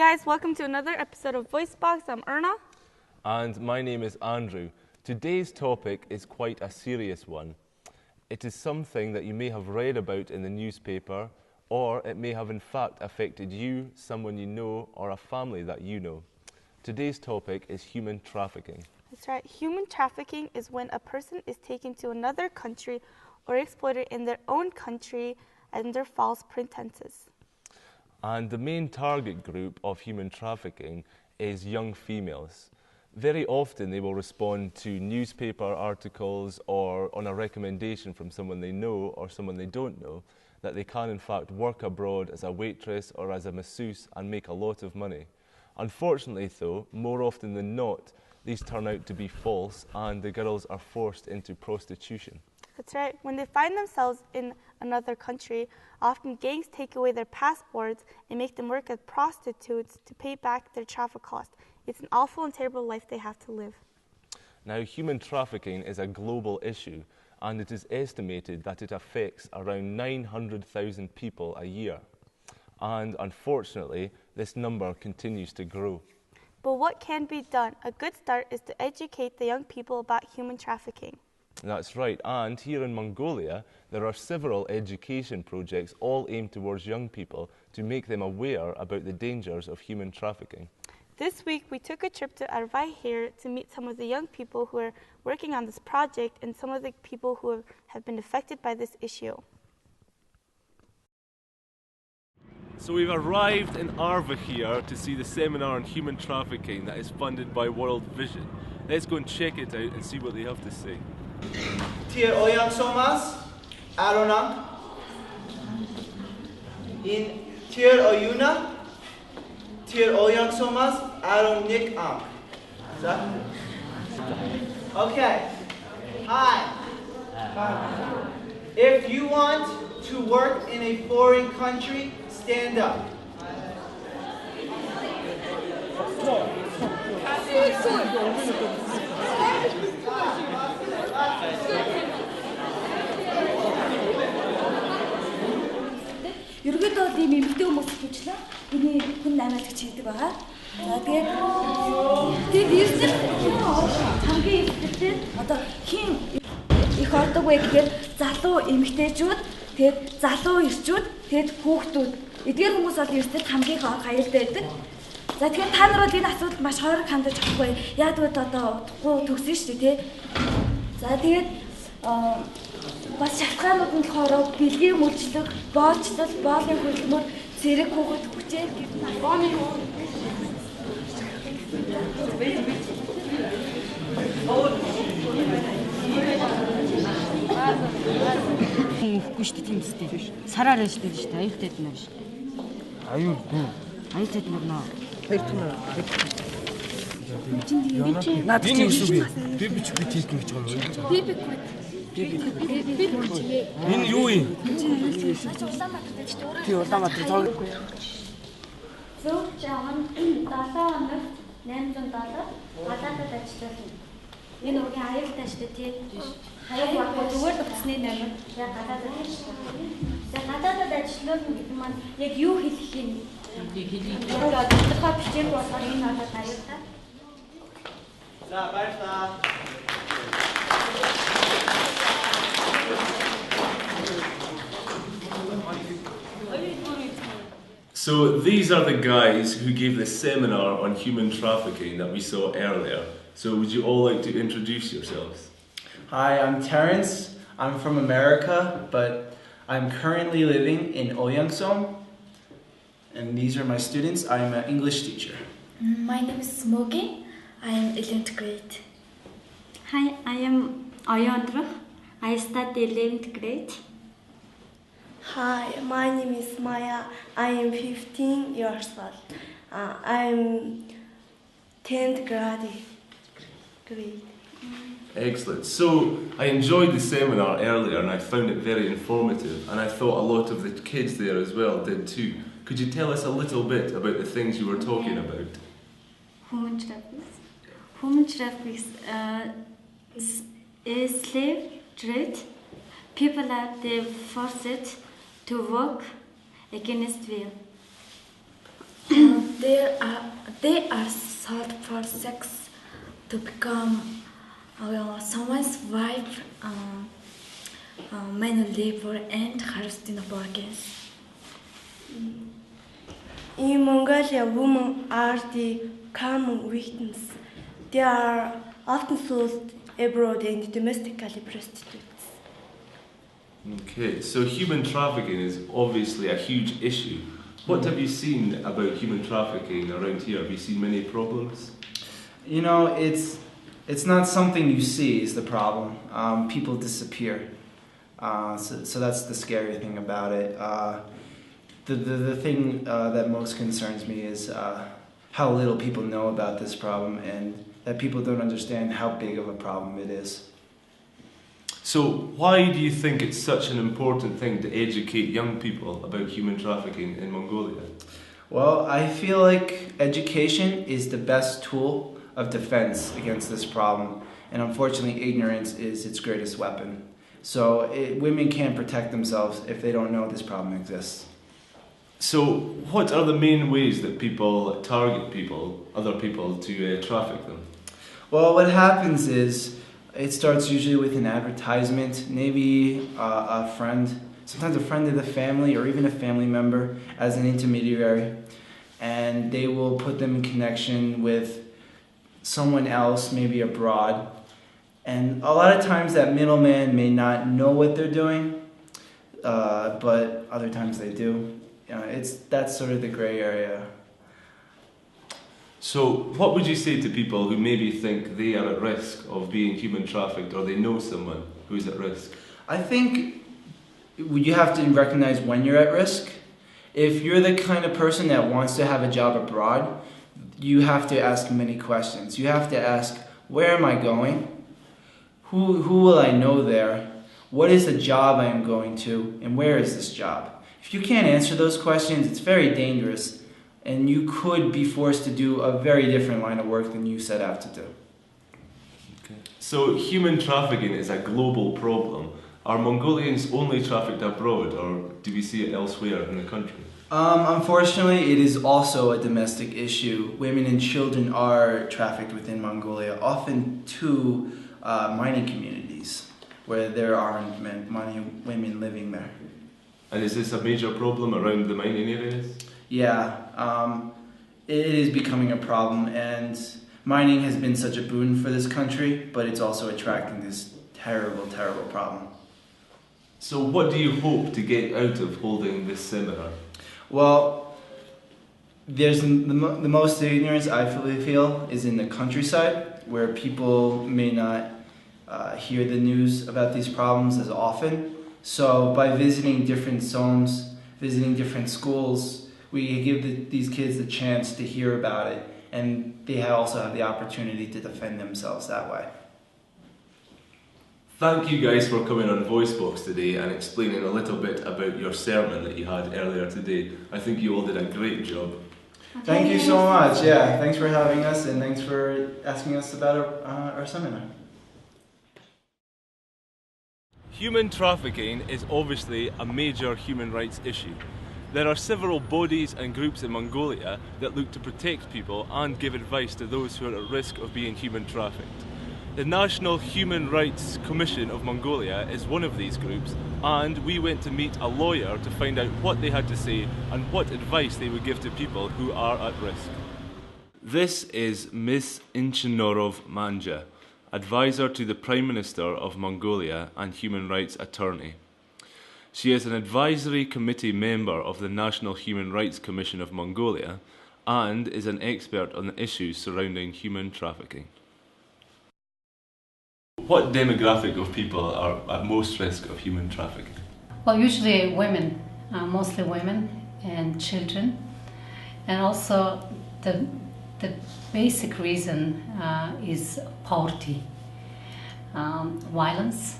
guys, welcome to another episode of VoiceBox. I'm Erna. And my name is Andrew. Today's topic is quite a serious one. It is something that you may have read about in the newspaper, or it may have in fact affected you, someone you know, or a family that you know. Today's topic is human trafficking. That's right. Human trafficking is when a person is taken to another country or exploited in their own country under false pretenses. And the main target group of human trafficking is young females. Very often they will respond to newspaper articles or on a recommendation from someone they know or someone they don't know that they can in fact work abroad as a waitress or as a masseuse and make a lot of money. Unfortunately though, more often than not, these turn out to be false and the girls are forced into prostitution. That's right. When they find themselves in another country, often gangs take away their passports and make them work as prostitutes to pay back their travel costs. It's an awful and terrible life they have to live. Now, human trafficking is a global issue, and it is estimated that it affects around 900,000 people a year. And unfortunately, this number continues to grow. But what can be done? A good start is to educate the young people about human trafficking. That's right, and here in Mongolia, there are several education projects all aimed towards young people to make them aware about the dangers of human trafficking. This week, we took a trip to Arvahir to meet some of the young people who are working on this project and some of the people who have been affected by this issue. So we've arrived in Arvahir to see the seminar on human trafficking that is funded by World Vision. Let's go and check it out and see what they have to say. Tier Oyan Somas, Aronam. In Tier Oyuna, Tier Oyan Somas, Aron Nick Am. Okay. Hi. If you want to work in a foreign country, stand up. Ерөнхийдөө ийм эмэгтэй хүмүүс хүчлээ. Эний хүн амиалагч хийдэг байгаа. За тэгээд эрдэнэ хамгийн ихтэй одоо хин их ордог вэ гэхээр залуу эмэгтэйчүүд, тэгээд залуу эрчүүд, тэгээд хүүхдүүд. Эдгээр хүмүүс бол эрдэнэт хамгийн их аюултай байдаг. За тэгэхээр та нар бол энэ асуудалд маш хойрог хандаж авахгүй. Яадвал одоо удахгүй төгсөн шүү дээ, тий. За тэгээд бас шалтгаанууд нь болохоор бэлгийн үйлчлэг, боолчлол, боолын хөлбөмбөр, цэрэг хүүхэд хүчээр Үгүй шүү дээ, тийм үстэй. Сараар байж дээ шүү дээ, аюултай юм биш. Аюулгүй. Аюултай юм нөө. Тэр түнэ. Наад чи юу? Би бич бит хийх гэж байгаа юм. бибик бат. Энэ юу юм? Тий, Улаанбаатар цог. Зөв жаан 7 хоног 800 доллар гадаадд ажилласан. Энэ үгийн аюултай шүү дээ, тий. Хаяг баггүй зүгээр л утасны номер. Яг гадаадд ажилласан. За гадаадд ажиллах гэдэг маань яг юу хэлэх юм? Яг тодорхой бичээгүй болохоор энэ болоод аюултай. За баярлалаа. So these are the guys who gave the seminar on human trafficking that we saw earlier. So would you all like to introduce yourselves? Hi, I'm Terrence. I'm from America, but I'm currently living in Oyangsom. And these are my students. I'm an English teacher. My name is Smoky. I am 11th grade. Hi, I am Ayandra. I study 11th grade. Hi, my name is Maya. I am 15 years old. I'm 10th grade. Excellent. So I enjoyed the seminar earlier and I found it very informative, and I thought a lot of the kids there as well did too. Could you tell us a little bit about the things you were talking about? Human trafficking. Human trafficking is slave trade. People are forced to work against will. they are sold for sex to become someone's wife, manual labor, and harvesting organs. In Mongolia, women are the common victims. They are often sold abroad and domestically prostitutes. Okay, so human trafficking is obviously a huge issue. What have you seen about human trafficking around here? Have you seen many problems? You know, it's not something you see is the problem. People disappear. So that's the scary thing about it. The thing that most concerns me is how little people know about this problem and that people don't understand how big of a problem it is. So why do you think it's such an important thing to educate young people about human trafficking in Mongolia? Well, I feel like education is the best tool of defense against this problem, and unfortunately ignorance is its greatest weapon. So women can't protect themselves if they don't know this problem exists. So what are the main ways that people target other people to traffic them? Well, what happens is it starts usually with an advertisement, maybe a friend, sometimes a friend of the family or even a family member as an intermediary, and they will put them in connection with someone else, maybe abroad. And a lot of times that middleman may not know what they're doing, but other times they do. That's sort of the gray area. So what would you say to people who maybe think they are at risk of being human trafficked or they know someone who's at risk? I think you have to recognize when you're at risk. If you're the kind of person that wants to have a job abroad, you have to ask many questions. You have to ask, where am I going? Who will I know there? What is the job I am going to? And where is this job? If you can't answer those questions, it's very dangerous. And you could be forced to do a very different line of work than you set out to do. Okay. So human trafficking is a global problem. Are Mongolians only trafficked abroad, or do we see it elsewhere in the country? Unfortunately, it is also a domestic issue. Women and children are trafficked within Mongolia, often to mining communities where there aren't many women living there. And is this a major problem around the mining areas? Yeah, it is becoming a problem, and mining has been such a boon for this country, but it's also attracting this terrible, terrible problem. So what do you hope to get out of holding this seminar? Well, there's the most ignorance I feel is in the countryside, where people may not hear the news about these problems as often. So by visiting different zones, visiting different schools, we give these kids the chance to hear about it, and they also have the opportunity to defend themselves that way. Thank you guys for coming on VoiceBox today and explaining a little bit about your sermon that you had earlier today. I think you all did a great job. Thank you so much. Yeah, thanks for having us, and thanks for asking us about our seminar. Human trafficking is obviously a major human rights issue. There are several bodies and groups in Mongolia that look to protect people and give advice to those who are at risk of being human trafficked. The National Human Rights Commission of Mongolia is one of these groups, and we went to meet a lawyer to find out what they had to say and what advice they would give to people who are at risk. This is Ms. Inchinorov Manja, advisor to the Prime Minister of Mongolia and human rights attorney. She is an advisory committee member of the National Human Rights Commission of Mongolia and is an expert on the issues surrounding human trafficking. What demographic of people are at most risk of human trafficking? Well, usually women, mostly women and children. And also the basic reason is poverty, violence,